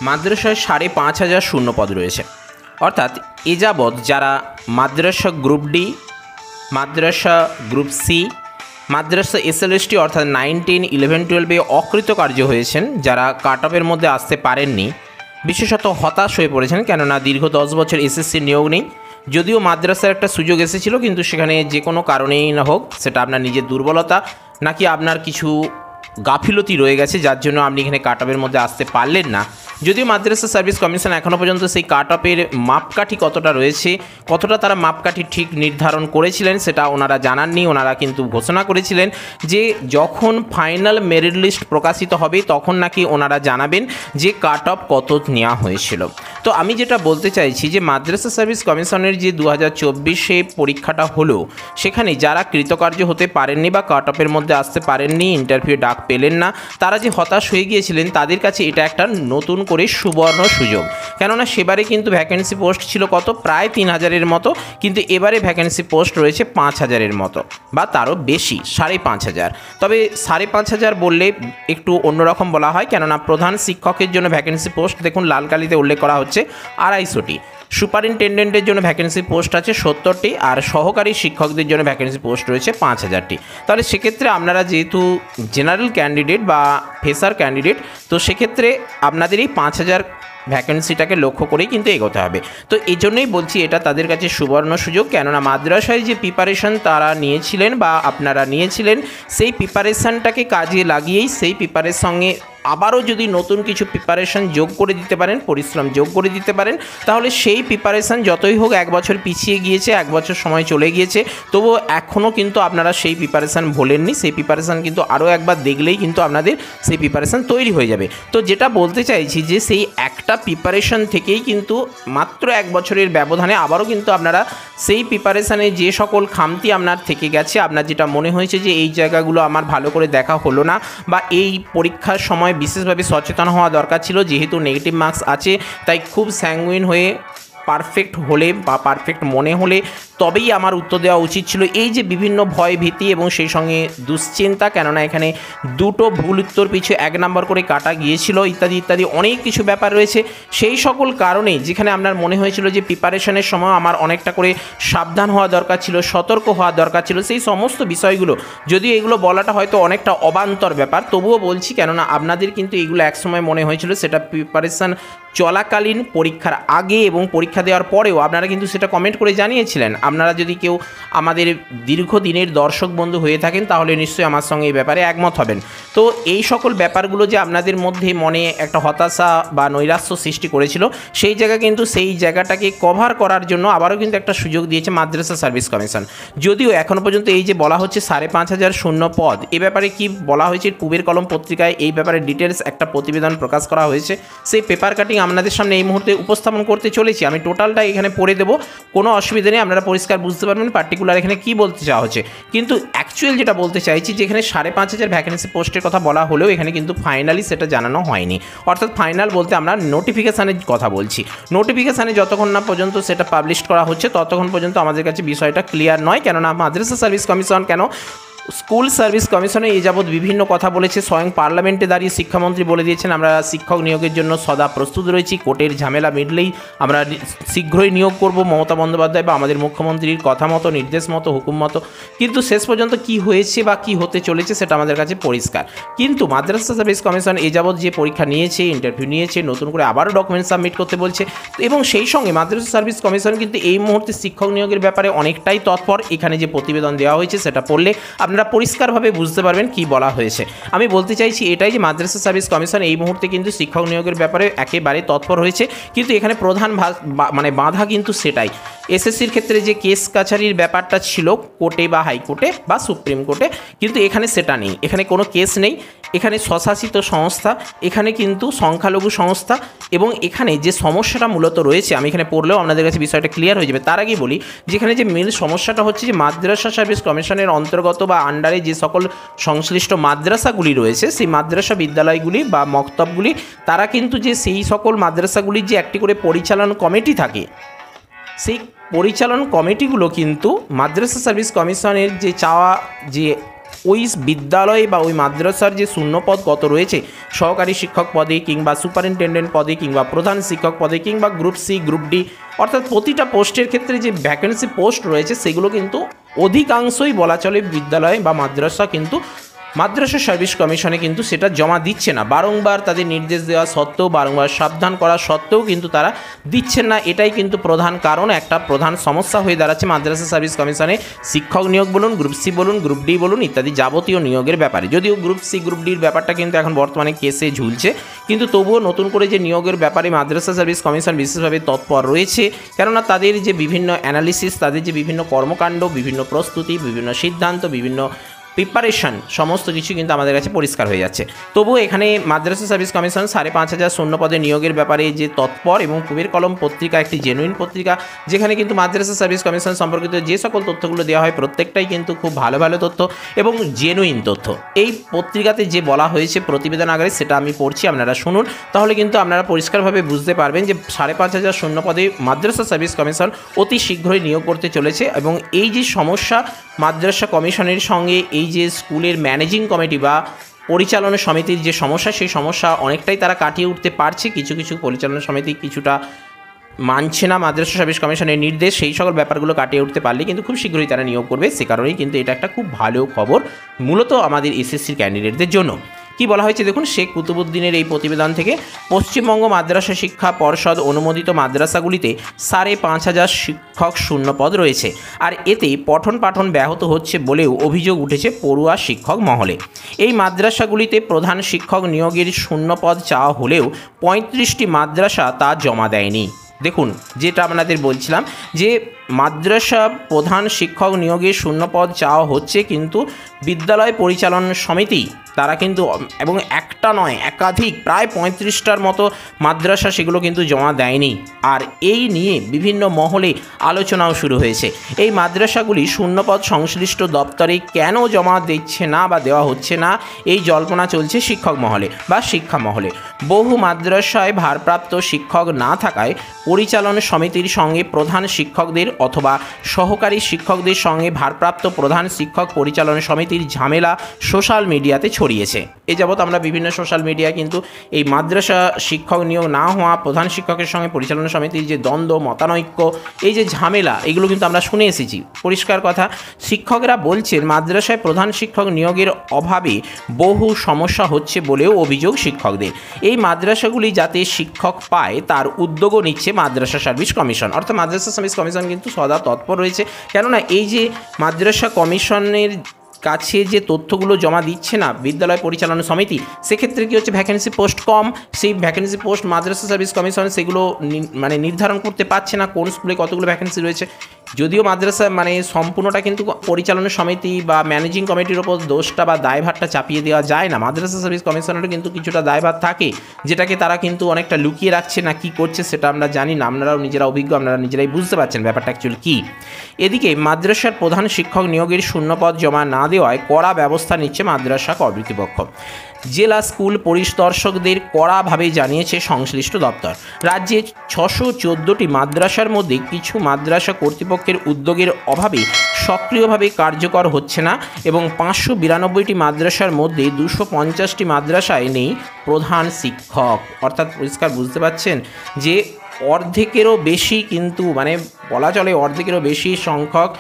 মাদ্রাসায় ৫,৫০০ শূন্যপদ রয়েছে। অর্থাৎ এ যাবৎ যারা মাদ্রাসা গ্রুপ ডি, মাদ্রাসা গ্রুপ সি, মাদ্রাসা এসএলএসটি অর্থাৎ 9, 10, 11, 12 অকৃতকার্য হয়েছেন, যারা কাট অফের মধ্যে আসতে পারেননি, বিশেষত হতাশ হয়ে পড়েছেন, কেননা দীর্ঘ 10 বছর এসএসসির নিয়োগ নেই। যদিও মাদ্রাসার একটা সুযোগ এসেছিল, কিন্তু সেখানে যে কোনো কারণেই না হোক, সেটা আপনার নিজের দুর্বলতা নাকি আপনার কিছু গাফিলতি রয়ে গেছে, যার জন্য আপনি এখানে কাট অফের মধ্যে আসতে পারলেন না। যদিও মাদ্রাসা সার্ভিস কমিশন এখনও পর্যন্ত সেই কাট অফের মাপকাঠি কতটা রয়েছে, কতটা তারা মাপকাঠি ঠিক নির্ধারণ করেছিলেন সেটা ওনারা জানাননি। ওনারা কিন্তু ঘোষণা করেছিলেন যে যখন ফাইনাল মেরিট লিস্ট প্রকাশিত হবে তখন নাকি ওনারা জানাবেন যে কাট অফ কত নেওয়া হয়েছিল। তো আমি যেটা বলতে চাইছি যে মাদ্রাসা সার্ভিস কমিশনের যে 2024-এ পরীক্ষাটা হলো, সেখানে যারা কৃতকার্য হতে পারেননি বা কাট অফের মধ্যে আসতে পারেননি, ইন্টারভিউ ডাক পেলেন না, তারা যে হতাশ হয়ে গিয়েছিলেন, তাদের কাছে এটা একটা নতুন করে সুবর্ণ সুযোগ। কেননা সেবারে কিন্তু ভ্যাকেন্সি পোস্ট ছিল কত, প্রায় 3000-এর মতো, কিন্তু এবারে ভ্যাকেন্সি পোস্ট রয়েছে 5000-এর মতো বা তারও বেশি, 5,500। তবে 5,500 বললে একটু অন্যরকম বলা হয়, কেননা প্রধান শিক্ষকের জন্য ভ্যাকেন্সি পোস্ট দেখুন লাল কালিতে উল্লেখ করা হচ্ছে 250টি, সুপারিনটেন্ডেন্টের জন্য ভ্যাকেন্সি পোস্ট আছে 70টি, আর সহকারী শিক্ষকদের জন্য ভ্যাকেন্সি পোস্ট রয়েছে 5000টি। তাহলে সেক্ষেত্রে আপনারা যেহেতু জেনারেল ক্যান্ডিডেট বা ফ্রেশার ক্যান্ডিডেট, তো সেক্ষেত্রে আপনাদের এই 5000 ভ্যাকেন্সিটাকে লক্ষ্য করেই কিন্তু এগোতে হবে। তো এই জন্যই বলছি এটা তাদের কাছে সুবর্ণ সুযোগ, কেননা মাদ্রাসায় যে প্রিপারেশন তারা নিয়েছিলেন বা আপনারা নিয়েছিলেন, সেই প্রিপারেশানটাকে কাজে লাগিয়েই সেই প্রিপারের সঙ্গে আবারও যদি নতুন কিছু প্রিপারেশান যোগ করে দিতে পারেন, পরিশ্রম যোগ করে দিতে পারেন, তাহলে সেই প্রিপারেশান যতই হোক 1 বছর পিছিয়ে গিয়েছে, 1 বছর সময় চলে গিয়েছে, তবুও এখনও কিন্তু আপনারা সেই প্রিপারেশান ভোলেননি। সেই প্রিপারেশান কিন্তু আরও একবার দেখলেই কিন্তু আপনাদের সেই প্রিপারেশান তৈরি হয়ে যাবে। তো যেটা বলতে চাইছি যে সেই একটা প্রিপারেশান থেকেই কিন্তু মাত্র 1 বছরের ব্যবধানে আবারও কিন্তু আপনারা সেই প্রিপারেশানে যে সকল খামতি আপনার থেকে গেছে, আপনার যেটা মনে হয়েছে যে এই জায়গাগুলো আমার ভালো করে দেখা হলো না, বা এই পরীক্ষার সময় বিশেষভাবে সচেতন হওয়া দরকার ছিল, যেহেতু নেগেটিভ মার্কস আছে, তাই খুব স্যাঙ্গুইন হয়ে পারফেক্ট হলে বা পারফেক্ট মনে হলে তবেই আমার উত্তর দেওয়া উচিত ছিল। এই যে বিভিন্ন ভয় ভীতি এবং সেই সঙ্গে দুশ্চিন্তা, কেননা এখানে 2টো ভুল উত্তর পিছু 1 নাম্বার করে কাটা গিয়েছিল, ইত্যাদি ইত্যাদি অনেক কিছু ব্যাপার রয়েছে। সেই সকল কারণে যেখানে আপনার মনে হয়েছিল যে প্রিপারেশনের সময় আমার অনেকটা করে সাবধান হওয়া দরকার ছিল, সতর্ক হওয়া দরকার ছিল, সেই সমস্ত বিষয়গুলো, যদিও এগুলো বলাটা হয়তো অনেকটা অবান্তর ব্যাপার, তবুও বলছি, কেননা আপনাদের কিন্তু এগুলো একসময় মনে হয়েছিল, সেটা প্রিপারেশান চলাকালীন, পরীক্ষার আগে এবং পরীক্ষা দেওয়ার পরেও আপনারা কিন্তু সেটা কমেন্ট করে জানিয়েছিলেন। আপনারা যদি কেউ আমাদের দীর্ঘদিনের দর্শক বন্ধু হয়ে থাকেন, তাহলে নিশ্চয়ই আমার সঙ্গে এই ব্যাপারে একমত হবেন। তো এই সকল ব্যাপারগুলো যে আপনাদের মধ্যে মনে একটা হতাশা বা নৈরাশ্য সৃষ্টি করেছিল, সেই জায়গা কিন্তু সেই জায়গাটাকে কভার করার জন্য আবারও কিন্তু একটা সুযোগ দিয়েছে মাদ্রাসা সার্ভিস কমিশন। যদিও এখনও পর্যন্ত এই যে বলা হচ্ছে 5,500 শূন্য পদ, এ ব্যাপারে কি বলা হয়েছে, পূবের কলম পত্রিকায় এই ব্যাপারে ডিটেলস একটা প্রতিবেদন প্রকাশ করা হয়েছে। সেই পেপার কাটিং আপনাদের সামনে এই মুহূর্তে উপস্থাপন করতে চলেছি। আমি টোটালটা এখানে পড়ে দেবো, কোনো অসুবিধা নেই, আপনারা পরিষ্কার বুঝতে পারবেন পার্টিকুলার এখানে কি বলতে চাওয়া হচ্ছে। কিন্তু অ্যাকচুয়াল যেটা বলতে চাইছি, যে এখানে 5,500 ভ্যাকেন্সি পোস্টের কথা বলা হলেও এখানে কিন্তু ফাইনালি সেটা জানানো হয়নি। অর্থাৎ ফাইনাল বলতে আমরা নোটিফিকেশানের কথা বলছি। নোটিফিকেশানে যতক্ষণ না পর্যন্ত সেটা পাবলিশ করা হচ্ছে, ততক্ষণ পর্যন্ত আমাদের কাছে বিষয়টা ক্লিয়ার নয়। কেননা মাদ্রাসা সার্ভিস কমিশন কেন, স্কুল সার্ভিস কমিশনে এই যাবৎ বিভিন্ন কথা বলেছে। স্বয়ং পার্লামেন্টে দাঁড়িয়ে শিক্ষামন্ত্রী বলে দিয়েছেন আমরা শিক্ষক নিয়োগের জন্য সদা প্রস্তুত রয়েছি, কোর্টের ঝামেলা মিটলেই আমরা শীঘ্রই নিয়োগ করব, মমতা বন্দ্যোপাধ্যায় বা আমাদের মুখ্যমন্ত্রীর কথা মতো, নির্দেশ মতো, হুকুম মতো। কিন্তু শেষ পর্যন্ত কি হয়েছে বা কি হতে চলেছে সেটা আমাদের কাছে পরিষ্কার। কিন্তু মাদ্রাসা সার্ভিস কমিশন এই যাবৎ যে পরীক্ষা নিয়েছে, ইন্টারভিউ নিয়েছে, নতুন করে আবারও ডকুমেন্ট সাবমিট করতে বলছে, এবং সেই সঙ্গে মাদ্রাসা সার্ভিস কমিশন কিন্তু এই মুহূর্তে শিক্ষক নিয়োগের ব্যাপারে অনেকটাই তৎপর। এখানে যে প্রতিবেদন দেওয়া হয়েছে সেটা পড়লে আপনারা পরিষ্কারভাবে বুঝতে পারবেন কি বলা হয়েছে। আমি বলতে চাইছি এটাই যে মাদ্রাসা সার্ভিস কমিশন এই মুহূর্তে কিন্তু শিক্ষক নিয়োগের ব্যাপারে একেবারে তৎপর হয়েছে, কিন্তু এখানে প্রধান বাধা কিন্তু সেটাই, এসএসসির ক্ষেত্রে যে কেস কাছারির ব্যাপারটা ছিল কোর্টে বা হাইকোর্টে বা সুপ্রিম কোর্টে, কিন্তু এখানে সেটা নেই। এখানে কোনো কেস নেই, এখানে স্বশাসিত সংস্থা, এখানে কিন্তু সংখ্যালঘু সংস্থা, এবং এখানে যে সমস্যাটা মূলত রয়েছে, আমি এখানে পড়লেও আপনাদের কাছে বিষয়টা ক্লিয়ার হয়ে যাবে। তার আগে বলি, যেখানে যে মেন সমস্যাটা হচ্ছে যে মাদ্রাসা সার্ভিস কমিশনের অন্তর্গত বা আন্ডারে যে সকল সংশ্লিষ্ট মাদ্রাসাগুলি রয়েছে, সেই মাদ্রাসা বিদ্যালয়গুলি বা মক্তবগুলি, তারা কিন্তু যে সেই সকল মাদ্রাসাগুলির যে একটি করে পরিচালন কমিটি থাকে, সেই পরিচালন কমিটিগুলো কিন্তু মাদ্রাসা সার্ভিস কমিশনের যে চাওয়া যে ওই বিদ্যালয়ে বা ওই মাদ্রাসার যে শূন্যপদ কত রয়েছে সহকারী শিক্ষক পদে কিংবা সুপারিনটেন্ডেন্ট পদে কিংবা প্রধান শিক্ষক পদে কিংবা গ্রুপ সি গ্রুপ ডি, অর্থাৎ প্রতিটা পোস্টের ক্ষেত্রে যে ভ্যাকেন্সি পোস্ট রয়েছে সেগুলো কিন্তু অধিকাংশই বলা চলে বিদ্যালয় বা মাদ্রাসা কিন্তু মাদ্রাসা সার্ভিস কমিশনে কিন্তু সেটা জমা দিচ্ছে না। বারংবার তাদের নির্দেশ দেওয়া সত্ত্বেও, বারংবার সাবধান করা সত্ত্বেও কিন্তু তারা দিচ্ছেন না। এটাই কিন্তু প্রধান কারণ, একটা প্রধান সমস্যা হয়ে দাঁড়াচ্ছে মাদ্রাসা সার্ভিস কমিশনে শিক্ষক নিয়োগ বলুন, গ্রুপ সি বলুন, গ্রুপ ডি বলুন ইত্যাদি যাবতীয় নিয়োগের ব্যাপারে। যদিও গ্রুপ সি গ্রুপ ডির ব্যাপারটা কিন্তু এখন বর্তমানে কেসে ঝুলছে, কিন্তু তবুও নতুন করে যে নিয়োগের ব্যাপারে মাদ্রাসা সার্ভিস কমিশন বিশেষভাবে তৎপর রয়েছে, কেননা তাদের যে বিভিন্ন অ্যানালিসিস, তাদের যে বিভিন্ন কর্মকাণ্ড, বিভিন্ন প্রস্তুতি, বিভিন্ন সিদ্ধান্ত, বিভিন্ন প্রিপারেশন সমস্ত কিছু কিন্তু আমাদের কাছে পরিষ্কার হয়ে যাচ্ছে। তবুও এখানে মাদ্রাসা সার্ভিস কমিশন 5,500 শূন্যপদে নিয়োগের ব্যাপারে যে তৎপর, এবং পুবের কলম পত্রিকা একটি জেনুইন পত্রিকা যেখানে কিন্তু মাদ্রাসা সার্ভিস কমিশন সম্পর্কিত যে সকল তথ্যগুলো দেওয়া হয় প্রত্যেকটাই কিন্তু খুব ভালো ভালো তথ্য এবং জেনুইন তথ্য। এই পত্রিকাতে যে বলা হয়েছে প্রতিবেদন আকারে সেটা আমি পড়ছি, আপনারা শুনুন, তাহলে কিন্তু আপনারা পরিষ্কারভাবে বুঝতে পারবেন যে 5,500 শূন্যপদে মাদ্রাসা সার্ভিস কমিশন অতি শীঘ্রই নিয়োগ করতে চলেছে। এবং এই যে সমস্যা মাদ্রাসা কমিশনের সঙ্গে এই যে স্কুলের ম্যানেজিং কমিটি বা পরিচালনা সমিতির যে সমস্যা, সেই সমস্যা অনেকটাই তারা কাটিয়ে উঠতে পারছে। কিছু কিছু পরিচালনা সমিতি কিছুটা মানছে না মাদ্রাসা সার্ভিস কমিশনের নির্দেশ, সেই সকল ব্যাপারগুলো কাটিয়ে উঠতে পারলে কিন্তু খুব শীঘ্রই তারা নিয়োগ করবে। সে কারণেই কিন্তু এটা একটা খুব ভালো খবর মূলত আমাদের এসএসসির ক্যান্ডিডেটদের জন্য। কি বলা হয়েছে দেখুন, শেখ কুতুবুদ্দিনের এই প্রতিবেদন থেকে, পশ্চিমবঙ্গ মাদ্রাসা শিক্ষা পর্ষদ অনুমোদিত মাদ্রাসাগুলিতে 5,500 শিক্ষক শূন্যপদ রয়েছে, আর এতে পঠন পাঠন ব্যাহত হচ্ছে বলেও অভিযোগ উঠেছে পড়ুয়া শিক্ষক মহলে। এই মাদ্রাসাগুলিতে প্রধান শিক্ষক নিয়োগের শূন্যপদ চাওয়া হলেও 35টি মাদ্রাসা তা জমা দেয়নি। দেখুন, যেটা আপনাদের বলছিলাম যে মাদ্রাসা প্রধান শিক্ষক নিয়োগের শূন্যপদ চাওয়া হচ্ছে, কিন্তু বিদ্যালয় পরিচালনা সমিতি তারা কিন্তু, এবং একটা নয় একাধিক প্রায় 35টার মতো মাদ্রাসা সেগুলো কিন্তু জমা দেয়নি। আর এই নিয়ে বিভিন্ন মহলে আলোচনাও শুরু হয়েছে। এই মাদ্রাসাগুলি শূন্যপদ সংশ্লিষ্ট দপ্তরে কেন জমা দিচ্ছে না বা দেওয়া হচ্ছে না, এই জল্পনা চলছে শিক্ষক মহলে বা শিক্ষা মহলে। বহু মাদ্রাসায় ভারপ্রাপ্ত শিক্ষক না থাকায় পরিচালনা সমিতির সঙ্গে প্রধান শিক্ষকদের অথবা সহকারী শিক্ষকদের সঙ্গে ভারপ্রাপ্ত প্রধান শিক্ষক পরিচালনা সমিতির ঝামেলা সোশ্যাল মিডিয়াতে ছড়িয়েছে। এ যাবৎ আমরা বিভিন্ন সোশ্যাল মিডিয়ায় কিন্তু এই মাদ্রাসা শিক্ষক নিয়োগ না হওয়া, প্রধান শিক্ষকের সঙ্গে পরিচালনা সমিতির যে দ্বন্দ্ব, মতানৈক্য, এই যে ঝামেলা, এগুলো কিন্তু আমরা শুনে এসেছি। পরিষ্কার কথা, শিক্ষকরা বলছেন মাদ্রাসায় প্রধান শিক্ষক নিয়োগের অভাবে বহু সমস্যা হচ্ছে বলেও অভিযোগ শিক্ষকদের। এই মাদ্রাসাগুলি যাতে শিক্ষক পায় তার উদ্যোগও নিচ্ছে মাদ্রাসা সার্ভিস কমিশন। অর্থাৎ মাদ্রাসা সার্ভিস কমিশন কিন্তু সদা তৎপর রয়েছে, কেননা এই যে মাদ্রাসা কমিশনের কাছে যে তথ্যগুলো জমা দিচ্ছে না বিদ্যালয় পরিচালনা সমিতি, সেক্ষেত্রে কী হচ্ছে, ভ্যাকেন্সি পোস্ট কম। সেই ভ্যাকেন্সি পোস্ট মাদ্রাসা সার্ভিস কমিশন সেগুলো নির্ধারণ করতে পারছে না কোন স্কুলে কতগুলো ভ্যাকেন্সি রয়েছে। যদিও মাদ্রাসা সম্পূর্ণটা কিন্তু পরিচালনা সমিতি বা ম্যানেজিং কমিটির ওপর দোষটা বা দায়ভারটা চাপিয়ে দেওয়া যায় না। মাদ্রাসা সার্ভিস কমিশনেরও কিন্তু কিছুটা দায়ভার থাকে, যেটাকে তারা কিন্তু অনেকটা লুকিয়ে রাখছে না। কি করছে সেটা আমরা জানি না, আপনারাও নিজেরা অভিজ্ঞ, আপনারা নিজেরাই বুঝতে পারছেন ব্যাপারটা অ্যাকচুয়ালি কী। এদিকে মাদ্রাসার প্রধান শিক্ষক নিয়োগের শূন্যপদ জমা না দেওয়ায় কড়া ব্যবস্থা নিচ্ছে মাদ্রাসা কর্তৃপক্ষ। জেলা স্কুল পরিদর্শকদের কড়াভাবে জানিয়েছে সংশ্লিষ্ট দপ্তর। রাজ্যে 614টি মাদ্রাসার মধ্যে কিছু মাদ্রাসা কর্তৃপক্ষের উদ্যোগের অভাবে সক্রিয়ভাবে কার্যকর হচ্ছে না, এবং 592টি মাদ্রাসার মধ্যে 250টি মাদ্রাসায় নেই প্রধান শিক্ষক। অর্থাৎ পরিষ্কার বুঝতে পারছেন যে অর্ধেকেরও বেশি কিন্তু, বলা চলে অর্ধেকেরও বেশি সংখ্যক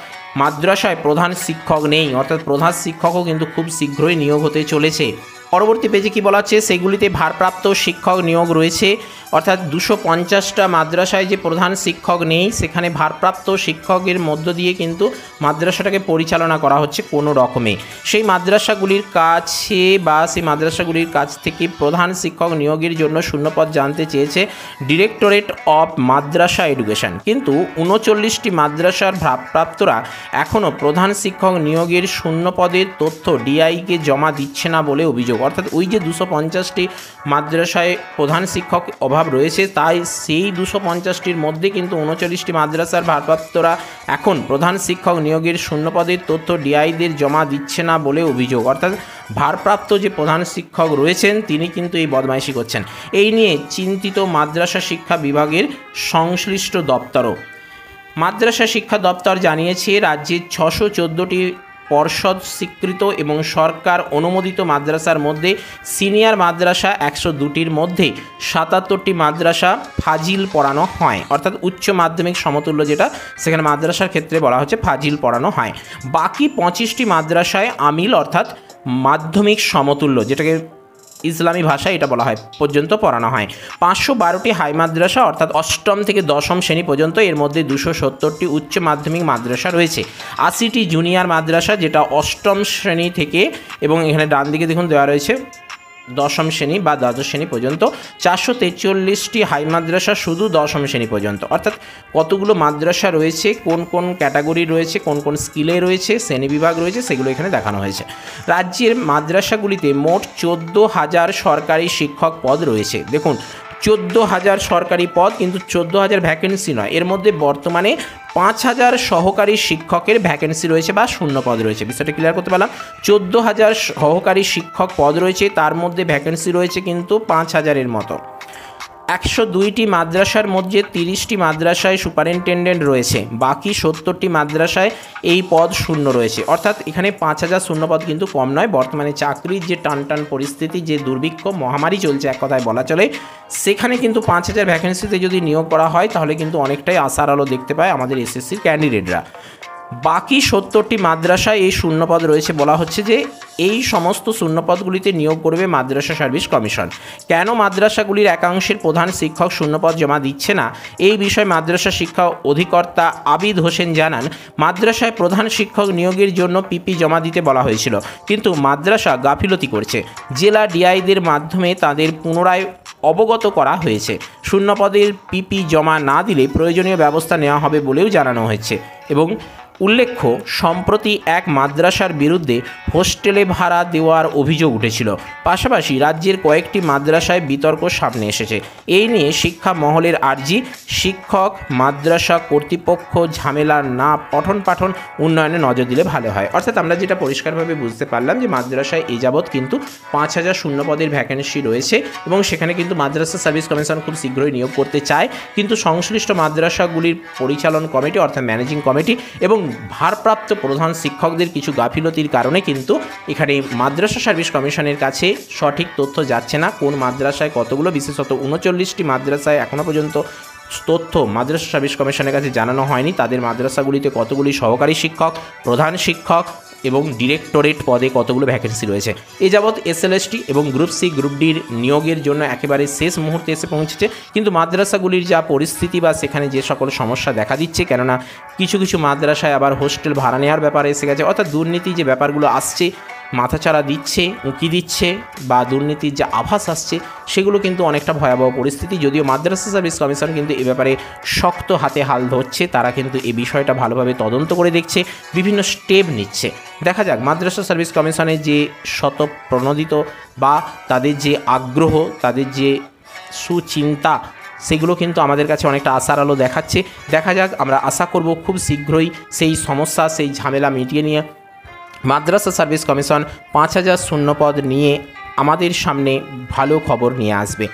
মাদ্রাসায় প্রধান শিক্ষক নেই। অর্থাৎ প্রধান শিক্ষকও কিন্তু খুব শীঘ্রই নিয়োগ হতে চলেছে। পরবর্তী পেজে কী বলা হচ্ছে, সেগুলিতে ভারপ্রাপ্ত শিক্ষক নিয়োগ রয়েছে। অর্থাৎ 250টা মাদ্রাসায় যে প্রধান শিক্ষক নেই, সেখানে ভারপ্রাপ্ত শিক্ষকের মধ্য দিয়ে কিন্তু মাদ্রাসাটাকে পরিচালনা করা হচ্ছে কোনো রকমে। সেই মাদ্রাসাগুলির কাছে বা সেই মাদ্রাসাগুলির কাছ থেকে প্রধান শিক্ষক নিয়োগের জন্য শূন্যপদ জানতে চেয়েছে ডিরেক্টরেট অফ মাদ্রাসা এডুকেশন, কিন্তু 39টি মাদ্রাসার ভারপ্রাপ্তরা এখনও প্রধান শিক্ষক নিয়োগের শূন্যপদের তথ্য ডিআইকে জমা দিচ্ছে না বলে অভিযোগ। অর্থাৎ ওই যে 250টি মাদ্রাসায় প্রধান শিক্ষক অভাব রয়েছে, তাই সেই 250টির মধ্যে কিন্তু 39টি মাদ্রাসার ভারপ্রাপ্তরা এখন প্রধান শিক্ষক নিয়োগের শূন্যপদের তথ্য ডিআইদের জমা দিচ্ছে না বলে অভিযোগ। অর্থাৎ ভারপ্রাপ্ত যে প্রধান শিক্ষক রয়েছেন তিনি কিন্তু এই বদমাইশি করছেন। এই নিয়ে চিন্তিত মাদ্রাসা শিক্ষা বিভাগের সংশ্লিষ্ট দপ্তরও। মাদ্রাসা শিক্ষা দপ্তর জানিয়েছে রাজ্যের 614টি পর্ষদ স্বীকৃত এবং সরকার অনুমোদিত মাদ্রাসার মধ্যে সিনিয়র মাদ্রাসা 102টির মধ্যে 77টি মাদ্রাসা ফাজিল পড়ানো হয়, অর্থাৎ উচ্চ মাধ্যমিক সমতুল্য যেটা, সেখানে মাদ্রাসার ক্ষেত্রে বলা হচ্ছে ফাজিল পড়ানো হয়। বাকি 25টি মাদ্রাসায় আমিল অর্থাৎ মাধ্যমিক সমতুল্য, যেটাকে ইসলামী ভাষায় এটা বলা হয়, পর্যন্ত পড়ানো হয়। 512টি হাই মাদ্রাসা অর্থাৎ অষ্টম থেকে দশম শ্রেণী পর্যন্ত, এর মধ্যে 270টি উচ্চ মাধ্যমিক মাদ্রাসা রয়েছে। 80টি জুনিয়র মাদ্রাসা যেটা অষ্টম শ্রেণী থেকে, এবং এখানে ডান দিকে দেখুন দেওয়া রয়েছে দশম শ্রেণী বা দ্বাদশ শ্রেণী পর্যন্ত। 443টি হাই মাদ্রাসা শুধু দশম শ্রেণী পর্যন্ত, অর্থাৎ কতগুলো মাদ্রাসা রয়েছে, কোন কোন ক্যাটাগরি রয়েছে, কোন কোন স্কিলে রয়েছে, শ্রেণীবিভাগ রয়েছে, সেগুলো এখানে দেখানো হয়েছে। রাজ্যের মাদ্রাসাগুলিতে মোট 14,000 সরকারি শিক্ষক পদ রয়েছে। দেখুন 14,000 সরকারি পদ, কিন্তু 14,000 ভ্যাকেন্সি নয়, এর মধ্যে বর্তমানে 5,000 সহকারী শিক্ষকের ভ্যাকেন্সি রয়েছে বা শূন্য পদ রয়েছে। বিষয়টা ক্লিয়ার করতে পারলাম। 14,000 সহকারী শিক্ষক পদ রয়েছে, তার মধ্যে ভ্যাকেন্সি রয়েছে কিন্তু 5,000-এর মতো। 102টি মাদ্রাসার মধ্যে 30টি মাদ্রাসায় সুপারিনটেন্ডেন্ট রয়েছে, বাকি 70টি মাদ্রাসায় এই পদ শূন্য রয়েছে, অর্থাৎ এখানে 5,000 শূন্য পদ কিন্তু কম নয়। বর্তমানে চাকরির যে টান পরিস্থিতি, যে দুর্ভিক্ষ মহামারী চলছে এক কথায় বলা চলে, সেখানে কিন্তু 5,000 ভ্যাকেন্সিতে যদি নিয়োগ করা হয় তাহলে কিন্তু অনেকটাই আশার আলো দেখতে পায় আমাদের এসএসসির ক্যান্ডিডেটরা। বাকি 70টি মাদ্রাসায় এই শূন্যপদ রয়েছে। বলা হচ্ছে যে এই সমস্ত শূন্যপদগুলিতে নিয়োগ করবে মাদ্রাসা সার্ভিস কমিশন। কেন মাদ্রাসাগুলির একাংশের প্রধান শিক্ষক শূন্যপদ জমা দিচ্ছে না, এই বিষয়ে মাদ্রাসা শিক্ষা অধিকর্তা আবিদ হোসেন জানান, মাদ্রাসায় প্রধান শিক্ষক নিয়োগের জন্য পিপি জমা দিতে বলা হয়েছিল, কিন্তু মাদ্রাসা গাফিলতি করছে। জেলা ডিআইদের মাধ্যমে তাদের পুনরায় অবগত করা হয়েছে। শূন্যপদের পিপি জমা না দিলে প্রয়োজনীয় ব্যবস্থা নেওয়া হবে বলেও জানানো হয়েছে। এবং উল্লেখ্য, সম্প্রতি এক মাদ্রাসার বিরুদ্ধে হোস্টেলে ভাড়া দেওয়ার অভিযোগ উঠেছিল। পাশাপাশি রাজ্যের কয়েকটি মাদ্রাসায় বিতর্ক সামনে এসেছে। এই নিয়ে শিক্ষা মহলের আর্জি, শিক্ষক মাদ্রাসা কর্তৃপক্ষ ঝামেলা না পঠন পাঠন উন্নয়নে নজর দিলে ভালো হয়। অর্থাৎ আমরা যেটা পরিষ্কারভাবে বুঝতে পারলাম যে মাদ্রাসায় এই যাবৎ কিন্তু 5,000 শূন্যপদের ভ্যাকেন্সি রয়েছে, এবং সেখানে কিন্তু মাদ্রাসা সার্ভিস কমিশন খুব শীঘ্রই নিয়োগ করতে চায়, কিন্তু সংশ্লিষ্ট মাদ্রাসাগুলির পরিচালন কমিটি অর্থাৎ ম্যানেজিং কমিটি এবং ভারপ্রাপ্ত প্রধান শিক্ষকদের কিছু গাফিলতির কারণে কিন্তু এখানে মাদ্রাসা সার্ভিস কমিশনের কাছে সঠিক তথ্য যাচ্ছে না। কোন মাদ্রাসায় কতগুলো, বিশেষত 39টি মাদ্রাসায় এখনও পর্যন্ত তথ্য মাদ্রাসা সার্ভিস কমিশনের কাছে জানানো হয়নি। তাদের মাদ্রাসাগুলিতে কতগুলি সহকারী শিক্ষক, প্রধান শিক্ষক এবং ডিরেক্টরেট পদে কতগুলো ভ্যাকেন্সি রয়েছে। এ যাবৎ এসএলএসটি এবং গ্রুপ সি গ্রুপ ডির নিয়োগের জন্য একেবারে শেষ মুহূর্তে এসে পৌঁছেছে, কিন্তু মাদ্রাসাগুলির যা পরিস্থিতি বা সেখানে যে সকল সমস্যা দেখা দিচ্ছে, কেননা কিছু কিছু মাদ্রাসায় আবার হোস্টেল ভাড়া নেওয়ার ব্যাপারে এসে গেছে, অর্থাৎ দুর্নীতি যে ব্যাপারগুলো আসছে, মাথাচাড়া দিচ্ছে, উঁকি দিচ্ছে বা দুর্নীতির যে আভাস আসছে, সেগুলো কিন্তু অনেকটা ভয়াবহ পরিস্থিতি। যদিও মাদ্রাসা সার্ভিস কমিশন কিন্তু এ ব্যাপারে শক্ত হাতে হাল ধরছে, তারা কিন্তু এই বিষয়টা ভালোভাবে তদন্ত করে দেখছে, বিভিন্ন স্টেপ নিচ্ছে। দেখা যাক মাদ্রাসা সার্ভিস কমিশনের যে শতপ্রণোদিত বা তাদের যে আগ্রহ, তাদের যে সুচিন্তা, সেগুলো কিন্তু আমাদের কাছে অনেকটা আশার আলো দেখাচ্ছে। দেখা যাক, আমরা আশা করব খুব শীঘ্রই সেই সমস্যা, সেই ঝামেলা মিটিয়ে নিয়ে মাদ্রাসা সার্ভিস কমিশন 5,000 শূন্যপদ নিয়ে আমাদের সামনে ভালো খবর নিয়ে আসবে।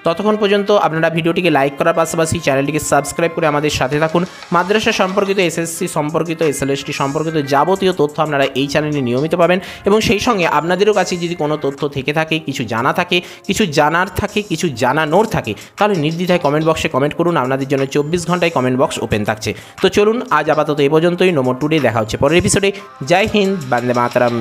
ততক্ষণ পর্যন্ত আপনারা ভিডিওটিকে লাইক করার পাশাপাশি চ্যানেলটিকে সাবস্ক্রাইব করে আমাদের সাথে থাকুন। মাদ্রাসা সম্পর্কিত, এসএসসি সম্পর্কিত, এসএলএসটি সম্পর্কিত যাবতীয় তথ্য আপনারা এই চ্যানেলে নিয়মিত পাবেন, এবং সেই সঙ্গে আপনাদেরও কাছে যদি কোনো তথ্য থেকে থাকে, কিছু জানা থাকে, কিছু জানার থাকে, কিছু জানানোর থাকে, তাহলে নির্দ্বিধায় কমেন্ট বক্সে কমেন্ট করুন। আপনাদের জন্য 24 ঘন্টায় কমেন্ট বক্স ওপেন থাকছে। তো চলুন আজ আপাতত এ পর্যন্তই। No more today. দেখা হচ্ছে পরের এপিসোডে। জয় হিন্দ, বন্দে মাতরম।